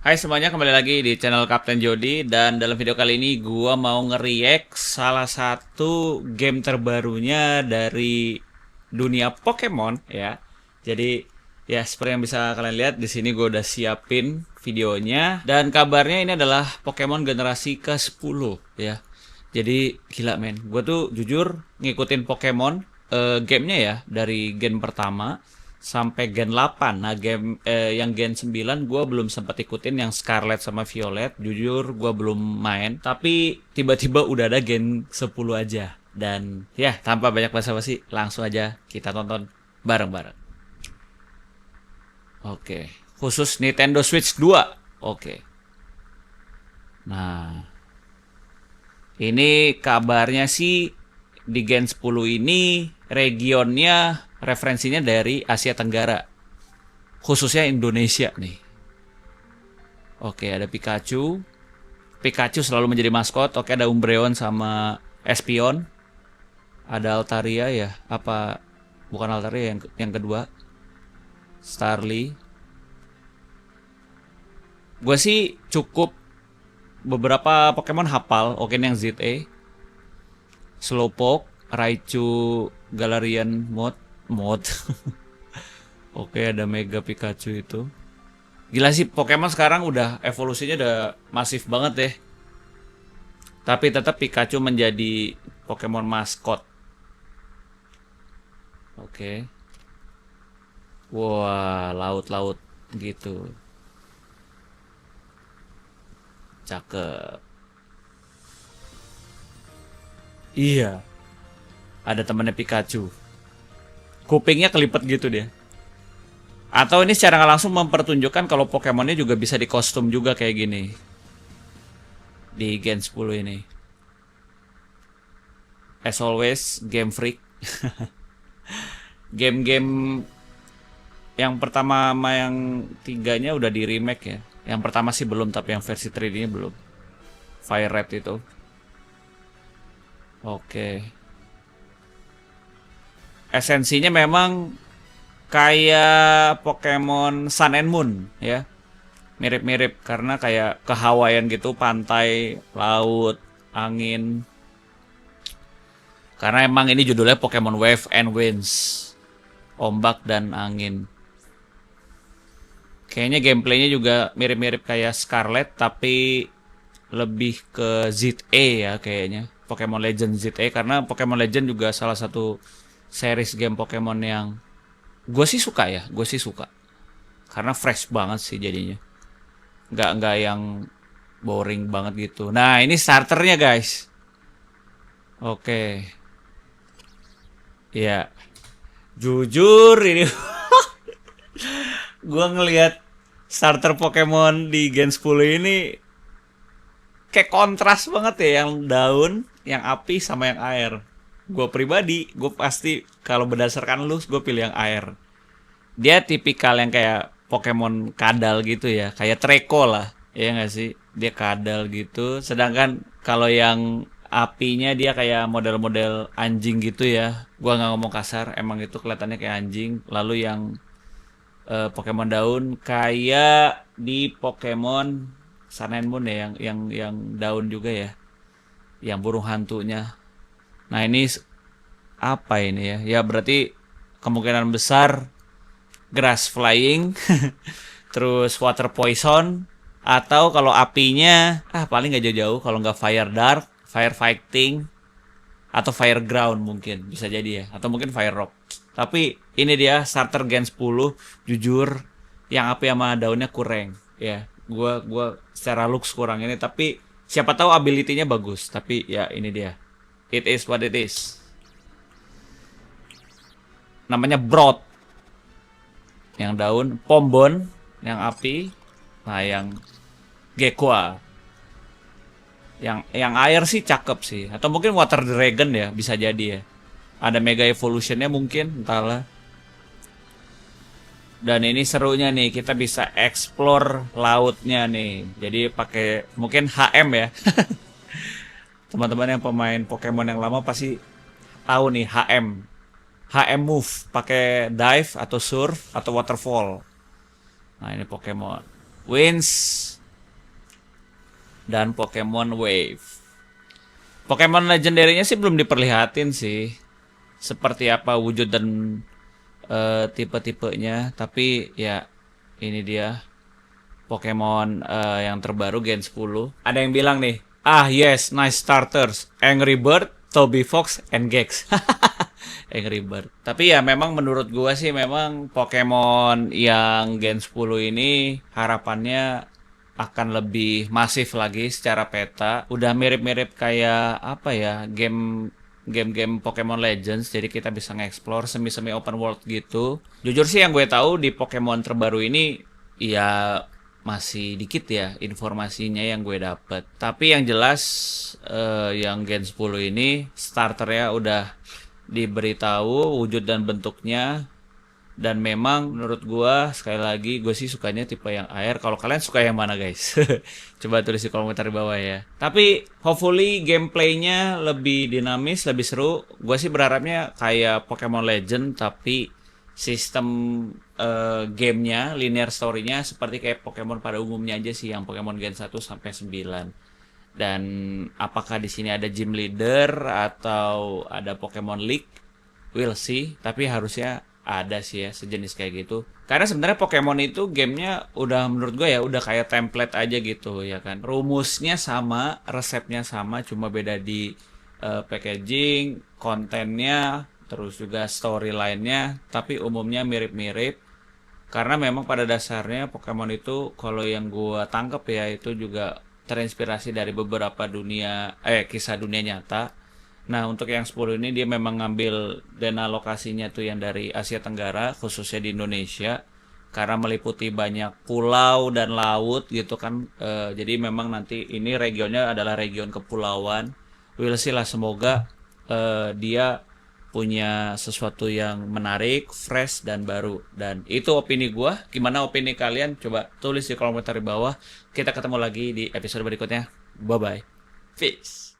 Hai semuanya, kembali lagi di channel Kapten Jody. Dan dalam video kali ini gua mau nge-react salah satu game terbarunya dari dunia Pokemon ya. Jadi ya seperti yang bisa kalian lihat di sini gua udah siapin videonya, dan kabarnya ini adalah Pokemon generasi ke-10 ya. Jadi gila men, gua tuh jujur ngikutin Pokemon gamenya ya dari gen pertama sampai Gen 8. Nah, game yang Gen 9 gue belum sempat ikutin, yang Scarlet sama Violet. Jujur gue belum main, tapi tiba-tiba udah ada Gen 10 aja. Dan ya, tanpa banyak basa-basi, langsung aja kita tonton bareng-bareng. Oke, khusus Nintendo Switch 2. Oke. Nah, ini kabarnya sih di Gen 10 ini regionnya referensinya dari Asia Tenggara, khususnya Indonesia nih. Oke, ada Pikachu. Pikachu selalu menjadi maskot. Oke, ada Umbreon sama Espion. Ada Altaria ya. Apa bukan Altaria yang kedua? Starly. Gue sih cukup beberapa Pokemon hafal. Oke, ini yang ZA. Slowpoke, Raichu, Galarian mod. Oke, ada Mega Pikachu itu. Gila sih, Pokemon sekarang udah evolusinya udah masif banget deh. Tapi tetap Pikachu menjadi Pokemon maskot. Oke. Wah, laut-laut gitu. Cakep. Iya, ada temannya Pikachu. Kupingnya kelipet gitu dia. Atau ini secara nggak langsung mempertunjukkan kalau Pokemonnya juga bisa di kostum juga kayak gini di Gen 10 ini. As always, Game Freak. Game-game yang pertama sama yang tiganya udah di remake ya. Yang pertama sih belum, tapi yang versi 3D-nya belum. Fire Red itu. Oke. Esensinya memang kayak Pokemon Sun and Moon ya. Mirip-mirip karena kayak ke Hawaiian gitu, pantai, laut, angin. Karena emang ini judulnya Pokemon Wave and Winds. Ombak dan angin. Kayaknya gameplaynya juga mirip-mirip kayak Scarlet, tapi lebih ke ZA ya kayaknya. Pokemon Legend ZA, karena Pokemon Legend juga salah satu series game Pokemon yang gue sih suka ya. Gue sih suka. Karena fresh banget sih jadinya. Nggak yang boring banget gitu. Nah, ini starternya guys. Oke. Ya, jujur ini gue ngelihat starter Pokemon di Gen 10 ini kayak kontras banget ya, yang daun, yang api sama yang air. Gue pribadi, gue pasti kalau berdasarkan looks gue pilih yang air. Dia tipikal yang kayak Pokemon kadal gitu ya, kayak Treco lah, ya nggak sih? Dia kadal gitu. Sedangkan kalau yang apinya dia kayak model-model anjing gitu ya. Gua nggak ngomong kasar, emang itu kelihatannya kayak anjing. Lalu yang Pokemon daun kayak di Pokemon Sun and Moon ya, yang daun juga ya, yang burung hantunya. Nah ini apa ini ya? Ya berarti kemungkinan besar grass flying, terus water poison, atau kalau apinya paling nggak jauh-jauh, kalau nggak fire dark, fire fighting, atau fire ground mungkin bisa jadi ya, atau mungkin fire rock. Tapi ini dia starter Gen 10. Jujur yang api sama daunnya kurang ya, gua secara looks kurang ini, tapi siapa tahu ability-nya bagus. Tapi ya ini dia, it is what it is. Namanya Broad yang daun, Pombon yang api, nah yang Gekkoa yang air sih cakep sih, atau mungkin Water Dragon ya, bisa jadi ya. Ada Mega Evolutionnya mungkin, entahlah. Dan ini serunya nih, kita bisa explore lautnya nih. Jadi pakai mungkin HM ya. Teman-teman yang pemain Pokemon yang lama pasti tahu nih HM. HM move, pakai dive atau surf atau waterfall. Nah ini Pokemon Winds dan Pokemon Wave. Pokemon legendary-nya sih belum diperlihatin sih. Seperti apa wujud dan tipe-tipenya. Tapi ya ini dia Pokemon yang terbaru Gen 10. Ada yang bilang nih, yes, nice starters. Angry Bird, Toby Fox, and Gex. Angry Bird. Tapi ya memang menurut gua sih memang Pokemon yang Gen 10 ini harapannya akan lebih masif lagi secara peta. Udah mirip-mirip kayak apa ya, game-game Pokemon Legends, jadi kita bisa nge-explore semi-semi open world gitu. Jujur sih yang gue tahu di Pokemon terbaru ini ya masih dikit ya informasinya yang gue dapet. Tapi yang jelas yang Gen 10 ini starternya udah diberitahu wujud dan bentuknya. Dan memang menurut gue sekali lagi gue sih sukanya tipe yang air. Kalau kalian suka yang mana guys? Coba tulis di kolom komentar di bawah ya. Tapi hopefully gameplaynya lebih dinamis, lebih seru. Gue sih berharapnya kayak Pokemon Legend tapi sistem gamenya, linear story-nya seperti kayak Pokemon pada umumnya aja sih, yang Pokemon Gen 1 sampai 9. Dan apakah di sini ada gym leader atau ada Pokemon League? We'll see, tapi harusnya ada sih ya sejenis kayak gitu. Karena sebenarnya Pokemon itu gamenya udah menurut gue ya udah kayak template aja gitu ya kan. Rumusnya sama, resepnya sama, cuma beda di packaging, kontennya, terus juga storyline-nya, tapi umumnya mirip-mirip. Karena memang pada dasarnya Pokemon itu kalau yang gua tangkep ya itu juga terinspirasi dari beberapa kisah dunia nyata. Nah, untuk yang 10 ini dia memang ngambil dana lokasinya tuh yang dari Asia Tenggara, khususnya di Indonesia. Karena meliputi banyak pulau dan laut gitu kan. Jadi memang nanti ini regionnya adalah region kepulauan. We'll see lah, semoga dia punya sesuatu yang menarik, fresh, dan baru. Dan itu opini gue. Gimana opini kalian? Coba tulis di kolom komentar di bawah. Kita ketemu lagi di episode berikutnya. Bye-bye. Peace.